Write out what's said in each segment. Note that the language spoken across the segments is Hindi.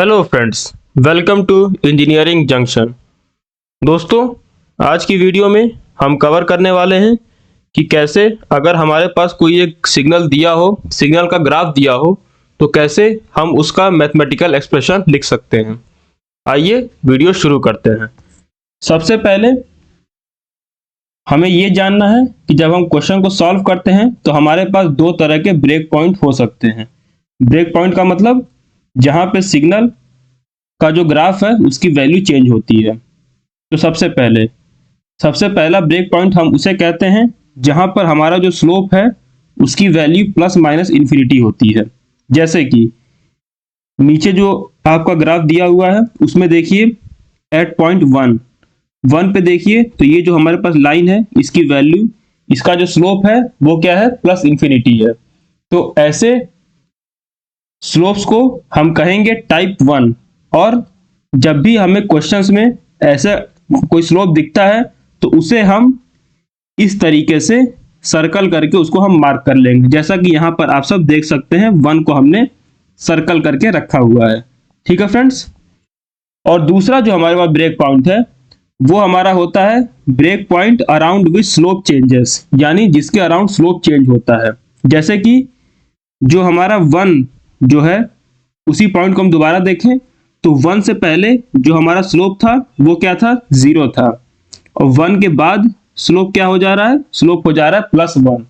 Hello friends, welcome to engineering junction. दोस्तों, आज की वीडियो में हम कवर करने वाले हैं कि कैसे अगर हमारे पास कोई एक सिग्नल दिया हो, सिग्नल का ग्राफ दिया हो, तो कैसे हम उसका मैथमेटिकल एक्सप्रेशन लिख सकते हैं। आइए वीडियो शुरू करते हैं। सबसे पहले हमें ये जानना है कि जब हम क्वेश्चन को सॉल्व करते हैं तो हमारे पास दो तरह के ब्रेक पॉइंट हो सकते हैं। ब्रेक पॉइंट का मतलब जहां पे सिग्नल का जो ग्राफ है उसकी वैल्यू चेंज होती है। तो सबसे पहला ब्रेक पॉइंट हम उसे कहते हैं जहां पर हमारा जो स्लोप है उसकी वैल्यू प्लस माइनस इन्फिनिटी होती है। जैसे कि नीचे जो आपका ग्राफ दिया हुआ है उसमें देखिए एट पॉइंट वन पे देखिए तो ये जो हमारे पास लाइन है इसकी वैल्यू, इसका जो स्लोप है वो क्या है, प्लस इन्फिनिटी है। तो ऐसे स्लोप्स को हम कहेंगे टाइप 1। और जब भी हमें क्वेश्चंस में ऐसा कोई स्लोप दिखता है तो उसे हम इस तरीके से सर्कल करके उसको हम मार्क कर लेंगे। जैसा कि यहाँ पर आप सब देख सकते हैं 1 को हमने सर्कल करके रखा हुआ है। ठीक है फ्रेंड्स। और दूसरा जो हमारे पास ब्रेक पॉइंट है वो हमारा होता है break point around which slope changes, यानी जिसके अराउंड स्लोप चेंज होता है। जैसे कि जो हमारा 1 जो है उसी पॉइंट को हम दोबारा देखें तो 1 से पहले जो हमारा स्लोप था वो क्या था, 0 था। और 1 के बाद स्लोप क्या हो जा रहा है, स्लोप हो जा रहा है +1,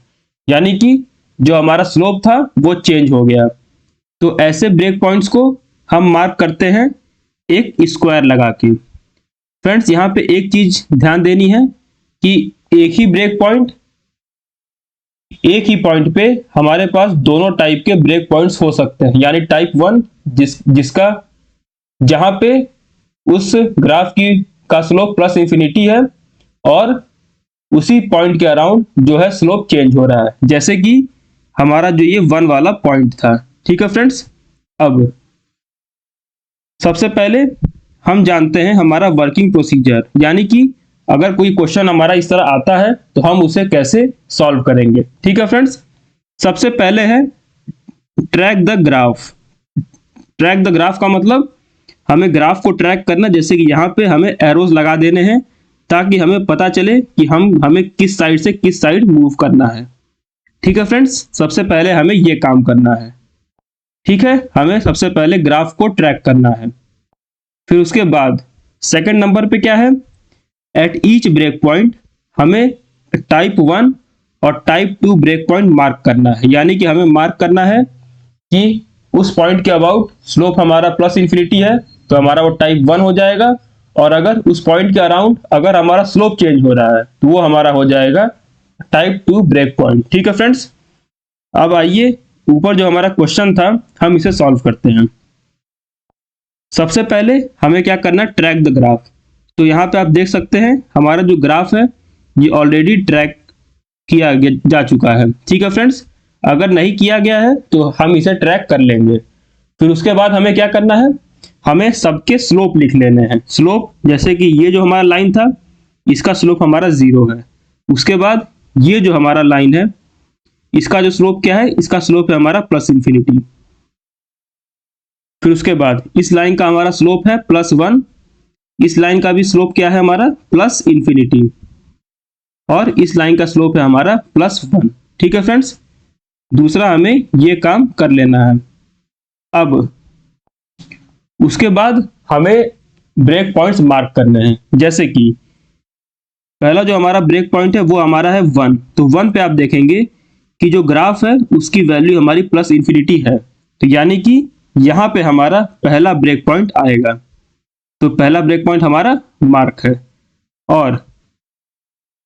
यानी कि जो हमारा स्लोप था वो चेंज हो गया। तो ऐसे ब्रेक पॉइंट्स को हम मार्क करते हैं एक स्क्वायर लगा के। फ्रेंड्स, यहाँ पे एक चीज ध्यान देनी है कि एक ही पॉइंट पे हमारे पास दोनों टाइप के ब्रेक पॉइंट्स हो सकते हैं। यानी टाइप 1 जिसका जहां पे उस ग्राफ की का स्लोप प्लस इंफिनिटी है और उसी पॉइंट के अराउंड जो है स्लोप चेंज हो रहा है, जैसे कि हमारा जो ये 1 वाला पॉइंट था। ठीक है फ्रेंड्स। अब सबसे पहले हम जानते हैं हमारा वर्किंग प्रोसीजर, यानी कि अगर कोई क्वेश्चन हमारा इस तरह आता है तो हम उसे कैसे सॉल्व करेंगे। ठीक है फ्रेंड्स। सबसे पहले है track the graph. Track the graph का मतलब हमें ग्राफ को ट्रैक करना, जैसे कि यहाँ पे हमें एरोज लगा देने हैं ताकि हमें पता चले कि हमें किस साइड से किस साइड मूव करना है। ठीक है फ्रेंड्स। सबसे पहले हमें ये काम करना है। ठीक है, हमें सबसे पहले ग्राफ को ट्रैक करना है। फिर उसके बाद सेकंड नंबर पे क्या है, एट ईच ब्रेक पॉइंट हमें टाइप 1 और टाइप 2 ब्रेक पॉइंट मार्क करना है। यानी कि हमें मार्क करना है कि उस पॉइंट के अबाउट स्लोप हमारा प्लस इंफिनिटी है तो हमारा वो टाइप 1 हो जाएगा, और अगर उस पॉइंट के अराउंड अगर हमारा स्लोप चेंज हो रहा है तो वो हमारा हो जाएगा टाइप 2 ब्रेक पॉइंट। ठीक है फ्रेंड्स। अब आइए ऊपर जो हमारा क्वेश्चन था हम इसे सॉल्व करते हैं। सबसे पहले हमें क्या करना है, ट्रैक द ग्राफ। तो यहाँ पे आप देख सकते हैं हमारा जो ग्राफ है ये ऑलरेडी ट्रैक किया जा चुका है। ठीक है फ्रेंड्स। अगर नहीं किया गया है तो हम इसे ट्रैक कर लेंगे। फिर उसके बाद हमें क्या करना है, हमें सबके स्लोप लिख लेने हैं। स्लोप जैसे कि ये जो हमारा लाइन था इसका स्लोप हमारा 0 है। उसके बाद ये जो हमारा लाइन है इसका जो स्लोप क्या है, इसका स्लोप है हमारा प्लस इंफिनिटी। फिर उसके बाद इस लाइन का हमारा स्लोप है +1, इस लाइन का भी स्लोप क्या है हमारा प्लस इंफिनिटी, और इस लाइन का स्लोप है हमारा +1। ठीक है फ्रेंड्स। दूसरा हमें ये काम कर लेना है। अब उसके बाद हमें ब्रेक पॉइंट्स मार्क करने हैं। जैसे कि पहला जो हमारा ब्रेक पॉइंट है वो हमारा है 1। तो 1 पे आप देखेंगे कि जो ग्राफ है उसकी वैल्यू हमारी प्लस इंफिनिटी है, तो यानी कि यहाँ पे हमारा पहला ब्रेक पॉइंट आएगा। तो पहला ब्रेक पॉइंट हमारा मार्क है। और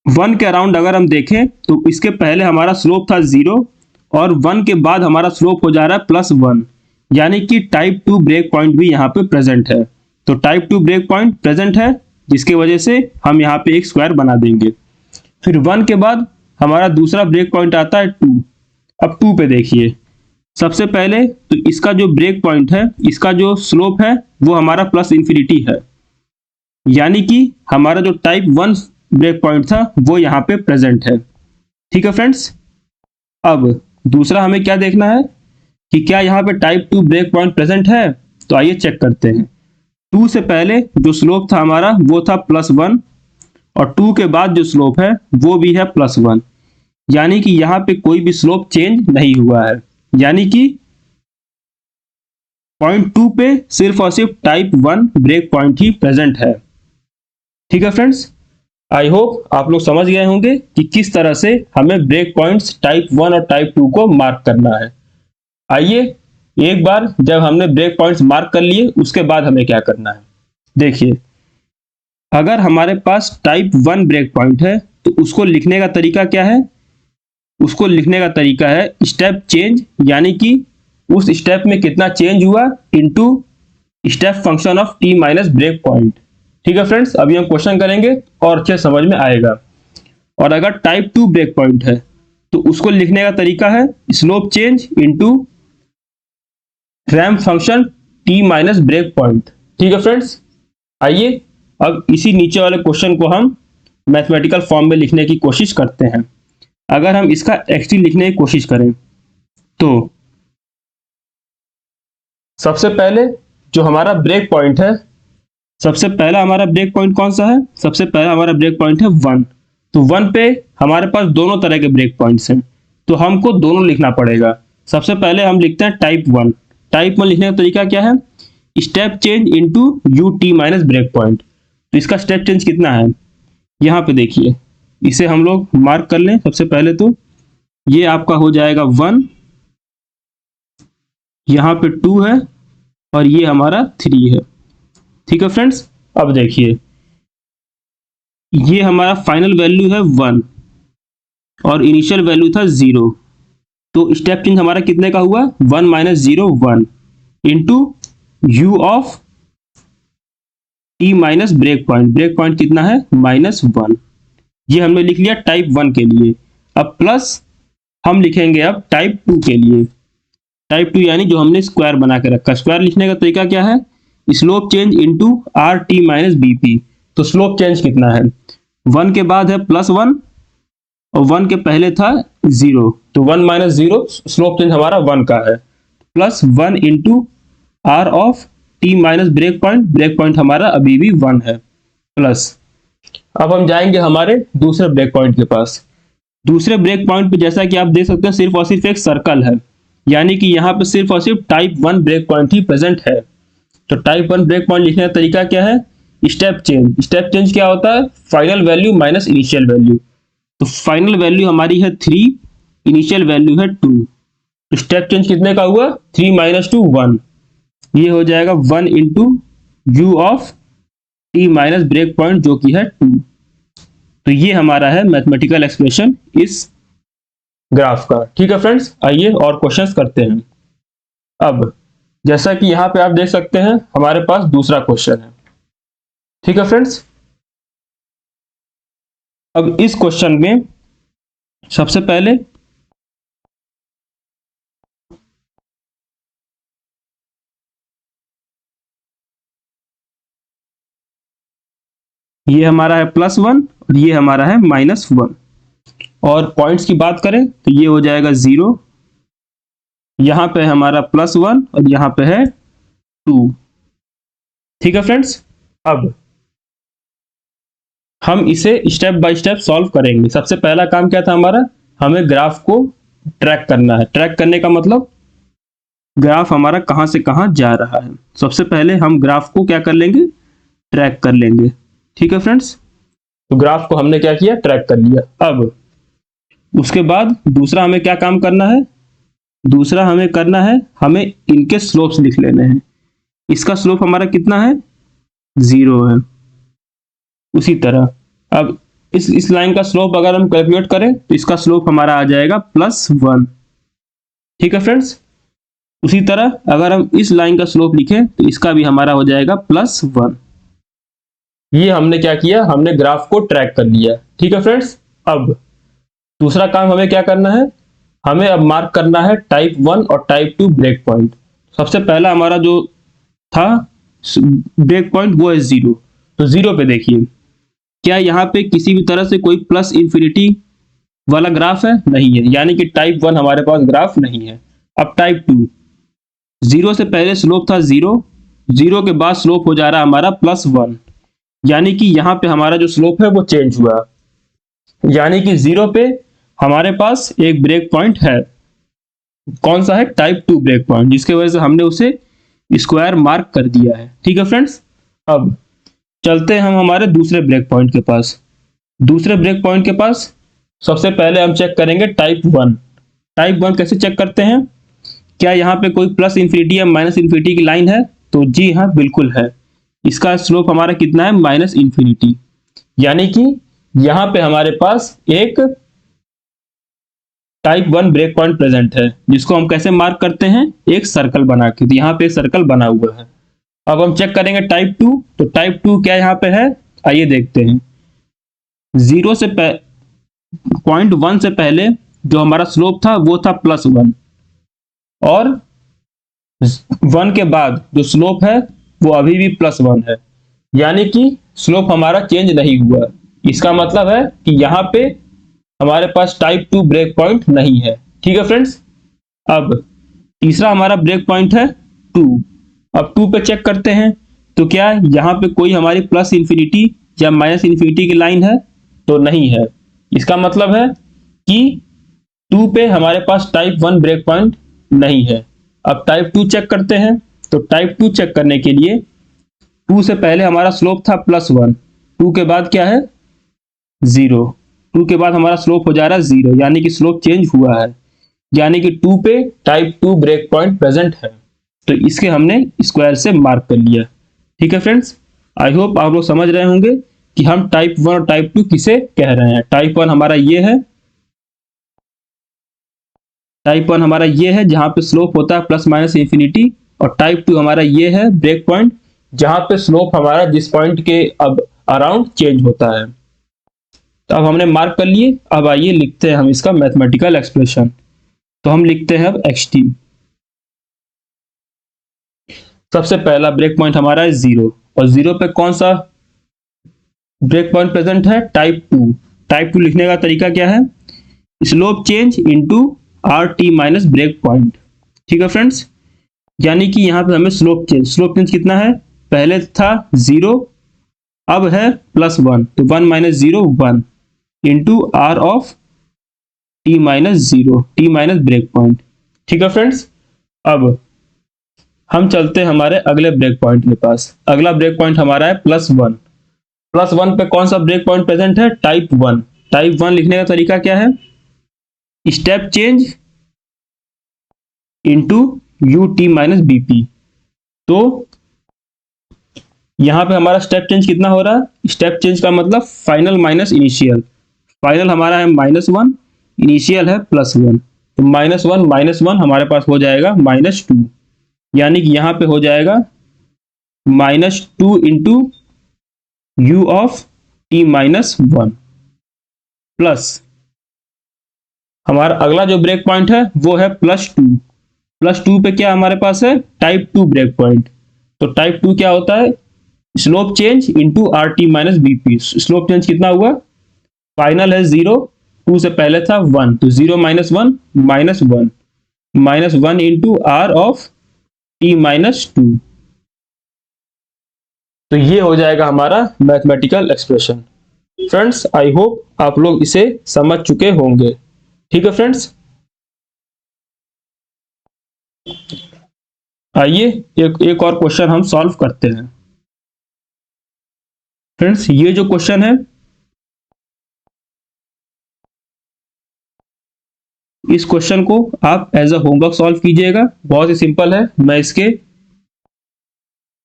1 के अराउंड अगर हम देखें तो इसके पहले हमारा स्लोप था 0 और 1 के बाद हमारा स्लोप हो जा रहा है +1, यानी कि टाइप 2 ब्रेक पॉइंट भी यहाँ पे प्रेजेंट है। तो टाइप 2 ब्रेक पॉइंट प्रेजेंट है जिसकी वजह से हम यहाँ पे एक स्क्वायर बना देंगे। फिर 1 के बाद हमारा दूसरा ब्रेक पॉइंट आता है 2। अब 2 पे देखिए, सबसे पहले तो इसका जो ब्रेक पॉइंट है इसका जो स्लोप है वो हमारा प्लस इंफिनिटी है, यानी कि हमारा जो टाइप 1 ब्रेक पॉइंट था वो यहाँ पे प्रेजेंट है। ठीक है फ्रेंड्स। अब दूसरा हमें क्या देखना है कि क्या यहाँ पे टाइप 2 ब्रेक पॉइंट प्रेजेंट है। तो आइए चेक करते हैं। 2 से पहले जो स्लोप था हमारा वो था +1 और 2 के बाद जो स्लोप है वो भी है +1, यानी कि यहाँ पे कोई भी स्लोप चेंज नहीं हुआ है, यानी कि पॉइंट 2 पे सिर्फ और सिर्फ टाइप 1 ब्रेक पॉइंट ही प्रेजेंट है। ठीक है फ्रेंड्स, आई होप आप लोग समझ गए होंगे कि किस तरह से हमें ब्रेक पॉइंट्स टाइप 1 और टाइप 2 को मार्क करना है। आइए एक बार जब हमने ब्रेक पॉइंट्स मार्क कर लिए उसके बाद हमें क्या करना है। देखिए, अगर हमारे पास टाइप 1 ब्रेक पॉइंट है तो उसको लिखने का तरीका क्या है? उसको लिखने का तरीका है स्टेप चेंज, यानी कि उस स्टेप में कितना चेंज हुआ into step function of t minus break point. ठीक है फ्रेंड्स, अभी हम क्वेश्चन करेंगे और अच्छे समझ में आएगा। और अगर टाइप 2 ब्रेक पॉइंट है तो उसको लिखने का तरीका है slope change into ramp function t minus break point. ठीक है फ्रेंड्स, आइए अब इसी नीचे वाले क्वेश्चन को हम मैथमेटिकल फॉर्म में लिखने की कोशिश करते हैं। अगर हम इसका xt लिखने की कोशिश करें तो सबसे पहले जो हमारा ब्रेक पॉइंट है, सबसे पहला हमारा ब्रेक पॉइंट कौन सा है? सबसे पहला हमारा ब्रेक पॉइंट है 1। तो 1 पे हमारे पास दोनों तरह के ब्रेक पॉइंट्स हैं, तो हमको दोनों लिखना पड़ेगा। सबसे पहले हम लिखते हैं टाइप 1। टाइप 1 लिखने का तरीका क्या है? Step change into u t minus break point. तो इसका स्टेप चेंज कितना है? यहाँ पे देखिए, इसे हम लोग मार्क कर लें। सबसे पहले तो ये आपका हो जाएगा 1, यहाँ पे 2 है और ये हमारा 3 है। ठीक है फ्रेंड्स, अब देखिए ये हमारा फाइनल वैल्यू है 1 और इनिशियल वैल्यू था 0। तो स्टेप चेंज हमारा कितने का हुआ? 1 minus 0 1 into u of t minus break point. Break point कितना है? -1। ये हमने लिख लिया टाइप 1 के लिए। अब प्लस हम लिखेंगे अब टाइप 2 के लिए। टाइप 2 यानी जो हमने स्क्वायर बना के रखा। स्क्वायर लिखने का तरीका क्या है? Slope change into are t minus BP. तो स्लोप चेंज कितना है? 1 के बाद है +1 और 1 के पहले था 0, तो 1 माइनस 0 स्लोप चेंज हमारा 1 का है, +1 into R of t minus break point. Break point हमारा अभी भी 1 है प्लस। अब हम जाएंगे हमारे दूसरे ब्रेक पॉइंट के पास। दूसरे ब्रेक पॉइंट पे जैसा कि आप देख सकते हैं सिर्फ और सिर्फ एक सर्कल है, यानी कि यहाँ पे सिर्फ और सिर्फ टाइप 1 ब्रेक पॉइंट ही प्रेजेंट है। तो टाइप 1 ब्रेक पॉइंट लिखने का तरीका क्या है? Step change. स्टेप चेंज क्या होता है? Final value minus initial value. तो फाइनल वैल्यू हमारी है 3, इनिशियल वैल्यू है 2। तो स्टेप चेंज कितने का हुआ? 3 माइनस 2 1। ये हो जाएगा 1 into u of t minus break point जो कि है 2। तो ये हमारा है मैथमेटिकल एक्सप्रेशन इस ग्राफ का। ठीक है फ्रेंड्स, आइए और क्वेश्चंस करते हैं। अब जैसा कि यहाँ पे आप देख सकते हैं हमारे पास दूसरा क्वेश्चन है। ठीक है फ्रेंड्स, अब इस क्वेश्चन में सबसे पहले ये हमारा है +1 और ये हमारा है -1। और पॉइंट्स की बात करें तो ये हो जाएगा 0, यहाँ पे हमारा +1 और यहाँ पे है 2। ठीक है फ्रेंड्स, अब हम इसे स्टेप बाय स्टेप सॉल्व करेंगे। सबसे पहला काम क्या था हमारा? हमें ग्राफ को ट्रैक करना है। ट्रैक करने का मतलब ग्राफ हमारा कहाँ से कहाँ जा रहा है। सबसे पहले हम ग्राफ को क्या कर लेंगे? ट्रैक कर लेंगे। ठीक है फ्रेंड्स, तो ग्राफ को हमने क्या किया? ट्रैक कर लिया। अब उसके बाद दूसरा हमें क्या काम करना है? दूसरा हमें करना है, हमें इनके स्लोप्स लिख लेने हैं। इसका स्लोप हमारा कितना है? 0 है। उसी तरह अब इस लाइन का स्लोप अगर हम कैलकुलेट करें तो इसका स्लोप हमारा आ जाएगा +1। ठीक है फ्रेंड्स, उसी तरह अगर हम इस लाइन का स्लोप लिखें तो इसका भी हमारा हो जाएगा +1। ये हमने क्या किया? हमने ग्राफ को ट्रैक कर लिया। ठीक है फ्रेंड्स, अब दूसरा काम हमें क्या करना है? हमें अब मार्क करना है टाइप 1 और टाइप 2 ब्रेक पॉइंट। सबसे पहला हमारा जो था ब्रेक पॉइंट वो है 0। तो 0 पे देखिए, क्या यहाँ पे किसी भी तरह से कोई प्लस इंफिनिटी वाला ग्राफ है? नहीं है, यानी कि टाइप 1 हमारे पास ग्राफ नहीं है। अब टाइप 2, 0 से पहले स्लोप था 0 जीरो के बाद स्लोप हो जा रहा है हमारा +1, यानी कि यहाँ पे हमारा जो स्लोप है वो चेंज हुआ, यानी कि जीरो पे हमारे पास एक ब्रेक पॉइंट है। कौन सा है? टाइप 2 ब्रेक पॉइंट, जिसके वजह से हमने उसे स्क्वायर मार्क कर दिया है। ठीक है फ्रेंड्स, अब चलते हैं हम हमारे दूसरे ब्रेक पॉइंट के पास। दूसरे ब्रेक पॉइंट के पास सबसे पहले हम चेक करेंगे टाइप 1। टाइप 1 कैसे चेक करते हैं? क्या यहाँ पे कोई प्लस इंफिनिटी या माइनस इंफिनिटी की लाइन है? तो जी हाँ, बिल्कुल है। इसका स्लोप हमारा कितना है? माइनस इंफिनिटी, यानी कि यहाँ पे हमारे पास एक टाइप 1 ब्रेक पॉइंट प्रेजेंट है, जिसको हम कैसे मार्क करते हैं? एक सर्कल बना के। तो यहाँ पे एक सर्कल बना हुआ है। अब हम चेक करेंगे टाइप 2। तो टाइप 2 क्या यहाँ पे है? आइए देखते हैं। जीरो से .1 से पहले जो हमारा स्लोप था वो था +1, और 1 के बाद जो स्लोप है वो अभी भी +1 है, यानी कि स्लोप हमारा चेंज नहीं हुआ। इसका मतलब है कि यहाँ पे हमारे पास टाइप 2 ब्रेक पॉइंट नहीं है। ठीक है फ्रेंड्स, अब तीसरा हमारा ब्रेक पॉइंट है 2। अब 2 पे चेक करते हैं, तो क्या यहाँ पे कोई हमारी प्लस इंफिनिटी या माइनस इंफिनिटी की लाइन है? तो नहीं है। इसका मतलब है कि 2 पे हमारे पास टाइप 1 ब्रेक पॉइंट नहीं है। अब टाइप 2 चेक करते हैं। तो टाइप 2 चेक करने के लिए 2 से पहले हमारा स्लोप था +1, 2 के बाद क्या है? 0, 2 के बाद हमारा स्लोप हो जा रहा है 0, यानी कि स्लोप चेंज हुआ है, यानी कि 2 पे टाइप 2 ब्रेक पॉइंट प्रेजेंट है। तो इसके हमने स्क्वायर से मार्क कर लिया। ठीक है फ्रेंड्स, आई होप आप लोग समझ रहे होंगे कि हम टाइप 1 और टाइप 2 किसे कह रहे हैं। टाइप 1 हमारा ये है, टाइप 1 हमारा ये है जहां पे स्लोप होता है प्लस माइनस इंफिनिटी, और टाइप 2 हमारा ये है ब्रेक पॉइंट, जहां पे स्लोप हमारा जिस पॉइंट के अब अराउंड चेंज होता है। तो अब हमने मार्क कर लिए। अब आइए लिखते हैं हम इसका मैथमेटिकल एक्सप्रेशन। तो हम लिखते हैं अब xt। सबसे पहला ब्रेक पॉइंट हमारा है 0, और 0 पे कौन सा ब्रेक पॉइंट प्रेजेंट है? टाइप 2। टाइप 2 लिखने का तरीका क्या है? Slope change into RT minus break point. ठीक है फ्रेंड्स, यानी कि यहाँ पे हमें स्लोप चेंज कितना है? पहले था 0, अब है +1, तो 1 minus 0 1 into R of T minus 0, T minus break point. ठीक है फ्रेंड्स, अब हम चलते हैं हमारे अगले ब्रेक पॉइंट के पास। अगला ब्रेक पॉइंट हमारा है +1। +1 पे कौन सा ब्रेक पॉइंट प्रेजेंट है? टाइप 1। टाइप 1 लिखने का तरीका क्या है? Step change into UT minus BP। तो यहां पे हमारा स्टेप चेंज कितना हो रहा है? स्टेप चेंज का मतलब फाइनल माइनस इनिशियल। फाइनल हमारा है -1, इनिशियल है +1, तो -1 हमारे पास हो जाएगा -2, यानी कि यहां पे हो जाएगा -2 into U of T minus 1 plus हमारा अगला जो ब्रेक पॉइंट है वो है +2। +2 पे क्या हमारे पास है? Type 2 break point. तो टाइप 2 क्या होता है? Slope change into RT minus BP। Slope change कितना हुआ? फाइनल है 0, 2 से पहले था 1, तो 0 minus 1 -1 into R of T minus 2। तो ये हो जाएगा हमारा mathematical expression. Friends, I hope आप लोग इसे समझ चुके होंगे। ठीक है फ्रेंड्स, आइए एक और क्वेश्चन हम सॉल्व करते हैं। फ्रेंड्स, ये जो क्वेश्चन है, इस क्वेश्चन को आप एज अ होमवर्क सॉल्व कीजिएगा। बहुत ही सिंपल है। मैं इसके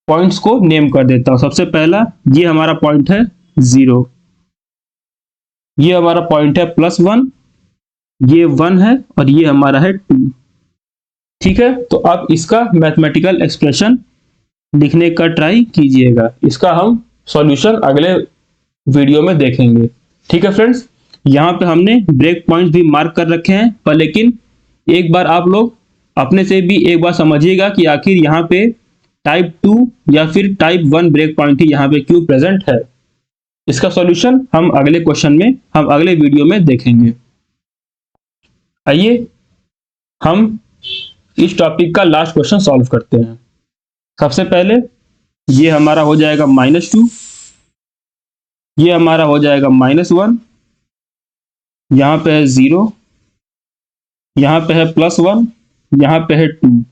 पॉइंट्स को नेम कर देता हूं। सबसे पहला ये हमारा पॉइंट है 0, ये हमारा पॉइंट है +1, ये 1 है, और ये हमारा है 2। ठीक है, तो अब इसका मैथमेटिकल एक्सप्रेशन लिखने का ट्राई कीजिएगा। इसका हम सॉल्यूशन अगले वीडियो में देखेंगे। ठीक है फ्रेंड्स, यहाँ पे हमने ब्रेक पॉइंट्स भी मार्क कर रखे हैं, पर लेकिन एक बार आप लोग अपने से भी एक बार समझिएगा कि आखिर यहाँ पे टाइप 2 या फिर टाइप 1 ब्रेक पॉइंट ही यहाँ पे क्यों प्रेजेंट है। इसका सॉल्यूशन हम अगले क्वेश्चन में, हम अगले वीडियो में देखेंगे। आइए हम इस टॉपिक का लास्ट क्वेश्चन सॉल्व करते हैं। सबसे पहले ये हमारा हो जाएगा -2, ये हमारा हो जाएगा -1, यहाँ पे है 0, यहाँ पे है +1, यहाँ पे है 2।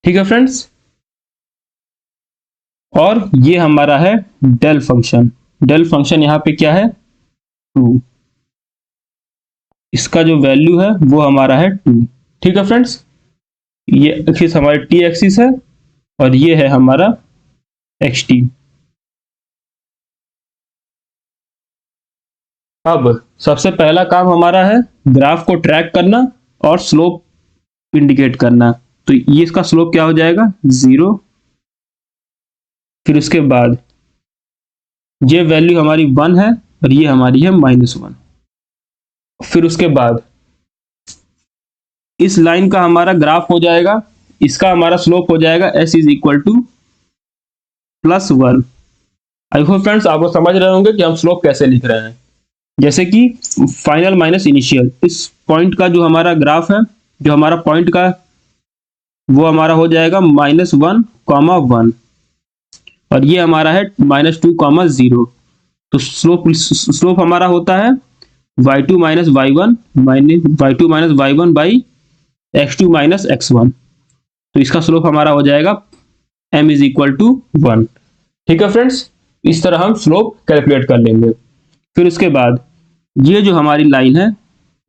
ठीक है फ्रेंड्स, और ये हमारा है डेल फंक्शन। डेल फंक्शन यहाँ पे क्या है 2, इसका जो वैल्यू है वो हमारा है 2। ठीक है फ्रेंड्स, ये एक्सिस हमारी टी एक्सिस है और ये है हमारा एक्स टी। अब सबसे पहला काम हमारा है ग्राफ को ट्रैक करना और स्लोप इंडिकेट करना। तो ये इसका स्लोप क्या हो जाएगा 0, फिर उसके बाद ये वैल्यू हमारी 1 है और ये हमारी है -1। फिर उसके बाद इस लाइन का हमारा ग्राफ हो जाएगा, इसका हमारा स्लोप हो जाएगा s is equal to +1। I hope friends आप लोग समझ रहे होंगे कि हम स्लोप कैसे लिख रहे हैं। जैसे कि फाइनल माइनस इनिशियल, इस पॉइंट का जो हमारा ग्राफ है, जो हमारा पॉइंट का, वो हमारा हो जाएगा -1, 1 और ये हमारा है -2, 0। तो स्लोप हमारा होता है y2 minus y1 by x2 minus x1। तो इसका स्लोप हमारा हो जाएगा m इज इक्वल टू 1। ठीक है फ्रेंड्स, इस तरह हम स्लोप कैलकुलेट कर लेंगे। फिर उसके बाद ये जो हमारी लाइन है,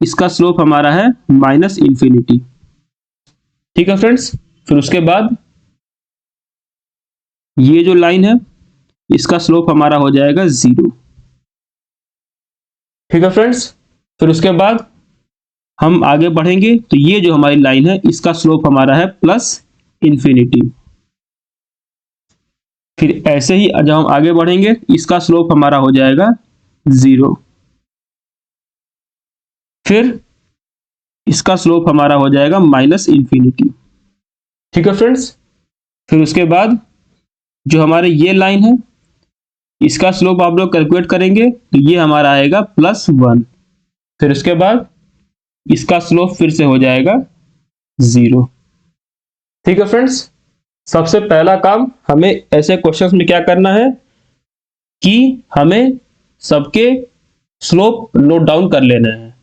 इसका स्लोप हमारा है -∞। ठीक है फ्रेंड्स, फिर उसके बाद ये जो लाइन है, इसका स्लोप हमारा हो जाएगा 0। ठीक है फ्रेंड्स, फिर उसके बाद हम आगे बढ़ेंगे तो ये जो हमारी लाइन है, इसका स्लोप हमारा है +∞। फिर ऐसे ही जब हम आगे बढ़ेंगे, इसका स्लोप हमारा हो जाएगा 0। फिर इसका स्लोप हमारा हो जाएगा -∞। ठीक है फ्रेंड्स, फिर उसके बाद जो हमारे ये लाइन है, इसका स्लोप आप लोग कैलकुलेट करेंगे तो ये हमारा आएगा +1। फिर उसके बाद इसका स्लोप फिर से हो जाएगा 0। ठीक है फ्रेंड्स, सबसे पहला काम हमें ऐसे क्वेश्चंस में क्या करना है कि हमें सबके स्लोप नोट डाउन कर लेना है,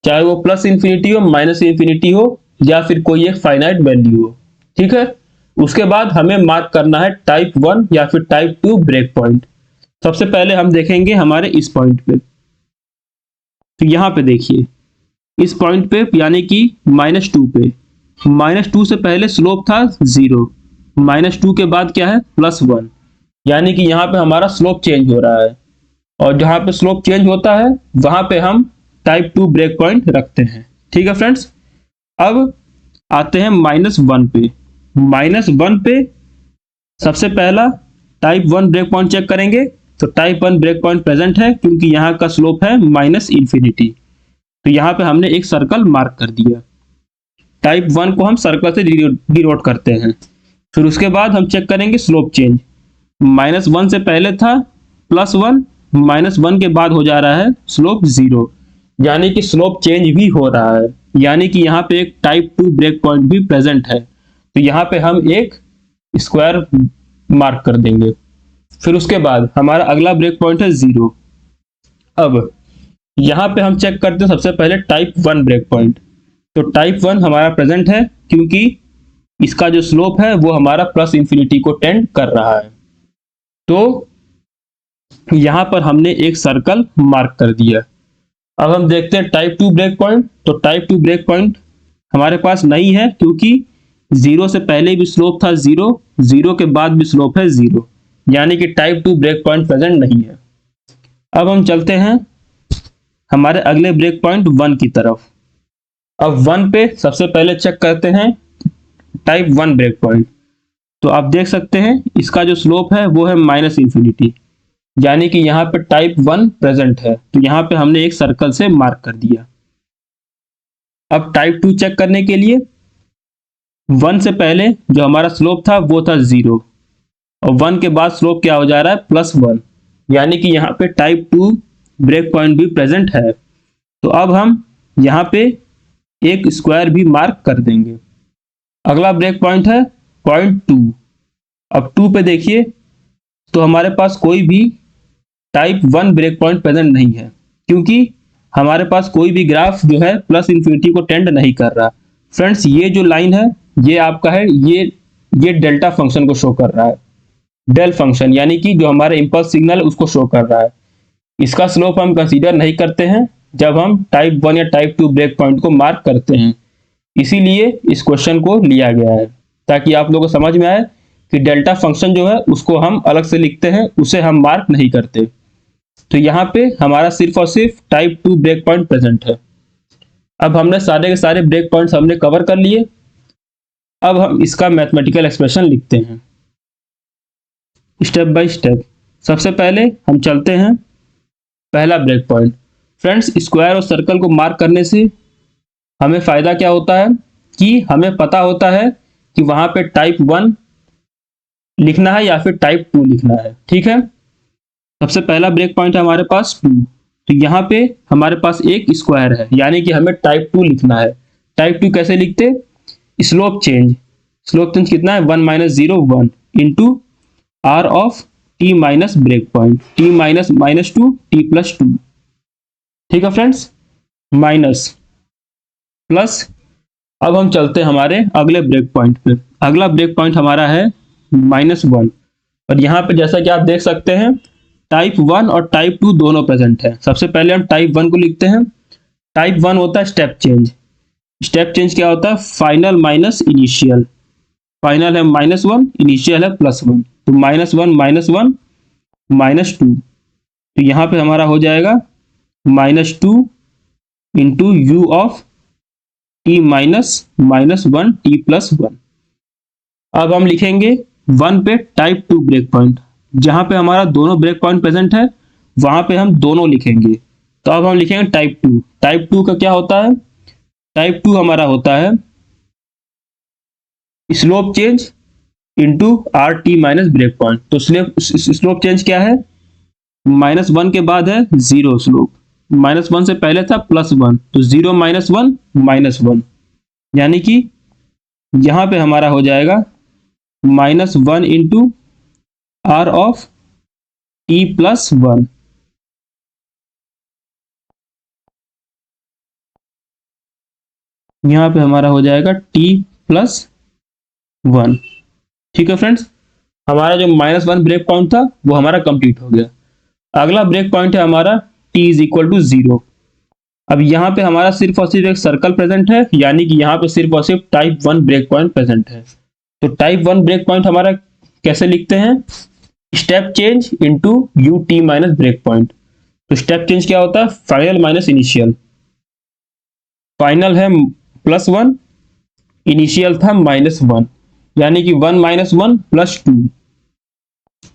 चाहे वो +∞ हो, -∞ हो, या फिर कोई एक फाइनाइट वैल्यू हो। ठीक है, उसके बाद हमें मार्क करना है टाइप 1 या फिर टाइप 2 ब्रेक पॉइंट। सबसे पहले हम देखेंगे हमारे इस पॉइंट पे। तो यहाँ पे देखिए, इस पॉइंट पे यानी कि -2 पे, -2 से पहले स्लोप था 0, -2 के बाद क्या है +1, यानी कि यहाँ पे हमारा स्लोप चेंज हो रहा है। और जहाँ पे स्लोप चेंज होता है वहां पे हम टाइप 2 ब्रेक पॉइंट रखते हैं। ठीक है फ्रेंड्स, अब आते हैं -1 पे। -1 पे सबसे पहला टाइप 1 ब्रेक पॉइंट चेक करेंगे। तो टाइप 1 ब्रेक पॉइंट प्रेजेंट है क्योंकि यहाँ का स्लोप है -∞। तो यहाँ पे हमने एक सर्कल मार्क कर दिया। टाइप 1 को हम सर्कल से डिनोट करते हैं। फिर उसके बाद हम चेक करेंगे स्लोप चेंज। -1 से पहले था +1, -1 के बाद हो जा रहा है स्लोप 0, यानी कि स्लोप चेंज भी हो रहा है, यानी कि यहाँ पे एक टाइप 2 ब्रेक पॉइंट भी प्रेजेंट है। तो यहाँ पे हम एक स्क्वायर मार्क कर देंगे। फिर उसके बाद हमारा अगला ब्रेक पॉइंट है 0। अब यहाँ पे हम चेक करते हैं सबसे पहले टाइप 1 ब्रेक पॉइंट। तो टाइप 1 हमारा प्रेजेंट है क्योंकि इसका जो स्लोप है वो हमारा +∞ को टेंड कर रहा है। तो यहाँ पर हमने एक सर्कल मार्क कर दिया। अब हम देखते हैं टाइप 2 ब्रेक पॉइंट। तो टाइप 2 ब्रेक पॉइंट हमारे पास नहीं है क्योंकि 0 से पहले भी स्लोप था 0, 0 के बाद भी स्लोप है 0, यानी कि टाइप 2 ब्रेक पॉइंट प्रेजेंट नहीं है। अब हम चलते हैं हमारे अगले ब्रेक पॉइंट 1 की तरफ। अब 1 पे सबसे पहले चेक करते हैं टाइप 1 ब्रेक पॉइंट। तो आप देख सकते हैं इसका जो स्लोप है वो है -∞, यानी कि यहाँ पे टाइप 1 प्रेजेंट है। तो यहाँ पे हमने एक सर्कल से मार्क कर दिया। अब टाइप 2 चेक करने के लिए 1 से पहले जो हमारा स्लोप था वो था 0, और 1 के बाद स्लोप क्या हो जा रहा है +1, यानी कि यहाँ पे टाइप 2 ब्रेक पॉइंट भी प्रेजेंट है। तो अब हम यहाँ पे एक स्क्वायर भी मार्क कर देंगे। अगला ब्रेक पॉइंट है 0.2। अब 2 पे देखिए तो हमारे पास कोई भी टाइप 1 ब्रेक पॉइंट प्रेजेंट नहीं है, क्योंकि हमारे पास कोई भी ग्राफ जो है प्लस इन्फिनिटी को टेंड नहीं कर रहा। फ्रेंड्स, ये जो लाइन है ये आपका है, ये डेल्टा फंक्शन को शो कर रहा है। डेल फंक्शन यानी कि जो हमारा इंपल्स सिग्नल है उसको शो कर रहा है। इसका स्लोप हम कंसीडर नहीं करते हैं जब हम टाइप 1 या टाइप 2 ब्रेक पॉइंट को मार्क करते हैं। इसीलिए इस क्वेश्चन को लिया गया है, ताकि आप लोगों को समझ में आए कि डेल्टा फंक्शन जो है उसको हम अलग से लिखते हैं, उसे हम मार्क नहीं करते। तो यहाँ पे हमारा सिर्फ और सिर्फ टाइप 2 ब्रेक पॉइंट प्रेजेंट है। अब हमने सारे के सारे ब्रेक पॉइंट्स हमने कवर कर लिए। अब हम इसका मैथमेटिकल एक्सप्रेशन लिखते हैं स्टेप बाय स्टेप। सबसे पहले हम चलते हैं पहला ब्रेक पॉइंट। फ्रेंड्स, स्क्वायर और सर्कल को मार्क करने से हमें फायदा क्या होता है कि हमें पता होता है कि वहां पे टाइप 1 लिखना है या फिर टाइप 2 लिखना है। ठीक है, सबसे पहला ब्रेक पॉइंट है हमारे पास 2। तो यहाँ पे हमारे पास एक स्क्वायर है, यानी कि हमें टाइप 2 लिखना है। टाइप 2 कैसे लिखते? स्लोप चेंज कितना है 1 - 0 1 into R of t minus break point, t minus -2 t plus 2। ठीक है फ्रेंड्स, माइनस प्लस। अब हम चलते हैं हमारे अगले ब्रेक पॉइंट पे। अगला ब्रेक पॉइंट हमारा है -1। और यहाँ पे जैसा कि आप देख सकते हैं टाइप 1 और टाइप 2 दोनों प्रेजेंट है। सबसे पहले हम टाइप 1 को लिखते हैं। टाइप 1 होता है स्टेप चेंज। स्टेप चेंज क्या होता है? Final minus initial. फाइनल है -1, इनिशियल है +1, तो -1 -1 -2। तो यहाँ पे हमारा हो जाएगा -2 into u of t minus -1 T plus 1। अब हम लिखेंगे 1 पे टाइप 2 ब्रेक पॉइंट। जहां पे हमारा दोनों ब्रेक पॉइंट प्रेजेंट है वहां पे हम दोनों लिखेंगे। तो अब हम लिखेंगे टाइप 2। टाइप 2 का क्या होता है? टाइप 2 हमारा होता है slope change into R t minus break point. तो स्लोप चेंज क्या है? -1 के बाद है 0 स्लोप, -1 से पहले था +1, तो 0 -1 -1, यानी कि यहां पे हमारा हो जाएगा -1 into R of t plus 1। यहां पे हमारा हो जाएगा t प्लस 1। ठीक है फ्रेंड्स, हमारा जो -1 ब्रेक पॉइंट था वो हमारा कंप्लीट हो गया। अगला ब्रेक पॉइंट है हमारा t = 0। अब यहाँ पे हमारा सिर्फ और सिर्फ एक सर्कल प्रेजेंट है, यानी कि यहाँ पे सिर्फ और सिर्फ टाइप 1 ब्रेक पॉइंट प्रेजेंट है। तो टाइप 1 ब्रेक पॉइंट हमारा कैसे लिखते हैं? Step change into u t minus break point. तो स्टेप चेंज क्या होता है? Final minus initial. फाइनल है +1, इनिशियल था -1, यानी कि 1 - 1 + 2।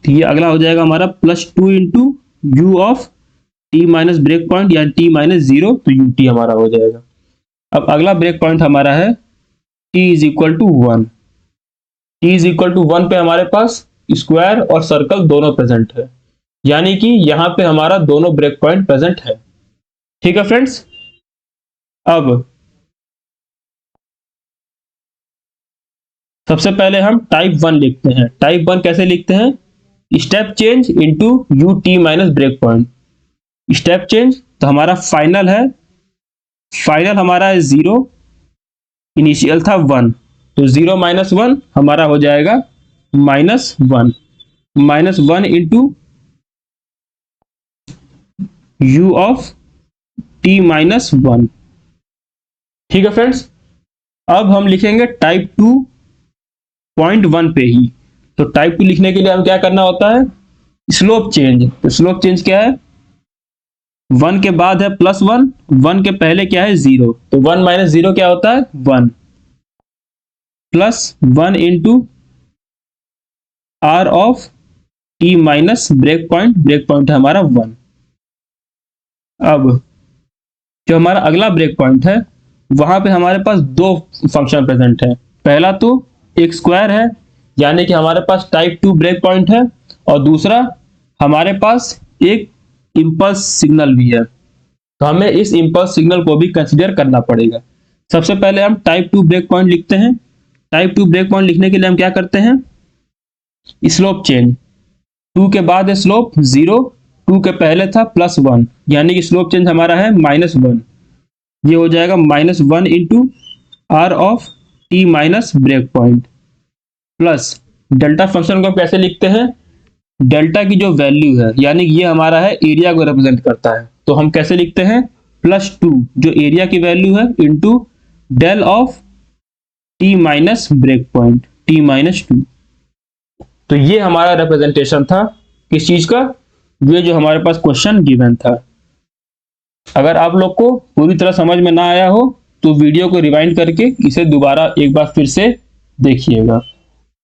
तो ये अगला हो जाएगा हमारा +2 into u of t minus break point या टी -0, तो यू टी हमारा हो जाएगा। अब अगला ब्रेक पॉइंट हमारा है t = 1। t = 1 पे हमारे पास स्क्वायर और सर्कल दोनों प्रेजेंट है, यानी कि यहाँ पे हमारा दोनों ब्रेक पॉइंट प्रेजेंट है। ठीक है फ्रेंड्स, अब सबसे पहले हम टाइप 1 लिखते हैं। टाइप 1 कैसे लिखते हैं? Step change into u t minus break point. Step change तो हमारा फाइनल है, फाइनल हमारा है 0, इनिशियल था 1, तो 0 - 1 हमारा हो जाएगा -1, -1 इंटू यू ऑफ टी -1। ठीक है फ्रेंड्स, अब हम लिखेंगे टाइप 2.1 पे ही। तो टाइप 2 लिखने के लिए हम क्या करना होता है? Slope change. तो स्लोप चेंज क्या है? 1 के बाद है +1, 1 के पहले क्या है? 0, तो 1 - 0 क्या होता है? 1, +1 into R of t minus break point है हमारा 1। अब जो हमारा अगला ब्रेक पॉइंट है वहां पे हमारे पास दो फंक्शन प्रेजेंट है। पहला तो एक स्क्वायर है, यानी कि हमारे पास टाइप 2 ब्रेक पॉइंट है, और दूसरा हमारे पास एक इंपल्स सिग्नल भी है। तो हमें इस इंपल्स सिग्नल को भी कंसीडर करना पड़ेगा। सबसे पहले हम टाइप 2 ब्रेक पॉइंट लिखते हैं। टाइप 2 ब्रेक पॉइंट लिखने के लिए हम क्या करते हैं, स्लोप चेंज, 2 के बाद है स्लोप 0, 2 के पहले था +1, यानी कि स्लोप चेंज हमारा है -1। ये हो जाएगा -1 into R of t minus break point plus delta function को हम कैसे लिखते हैं, डेल्टा की जो वैल्यू है यानी कि ये हमारा है एरिया को रिप्रेजेंट करता है, तो हम कैसे लिखते हैं +2 जो एरिया की वैल्यू है into del of t minus break point T-2। तो ये हमारा रिप्रेजेंटेशन था किस चीज का, ये जो हमारे पास क्वेश्चन गिवन था। अगर आप लोग को पूरी तरह समझ में ना आया हो तो वीडियो को रिवाइंड करके इसे दोबारा एक बार फिर से देखिएगा।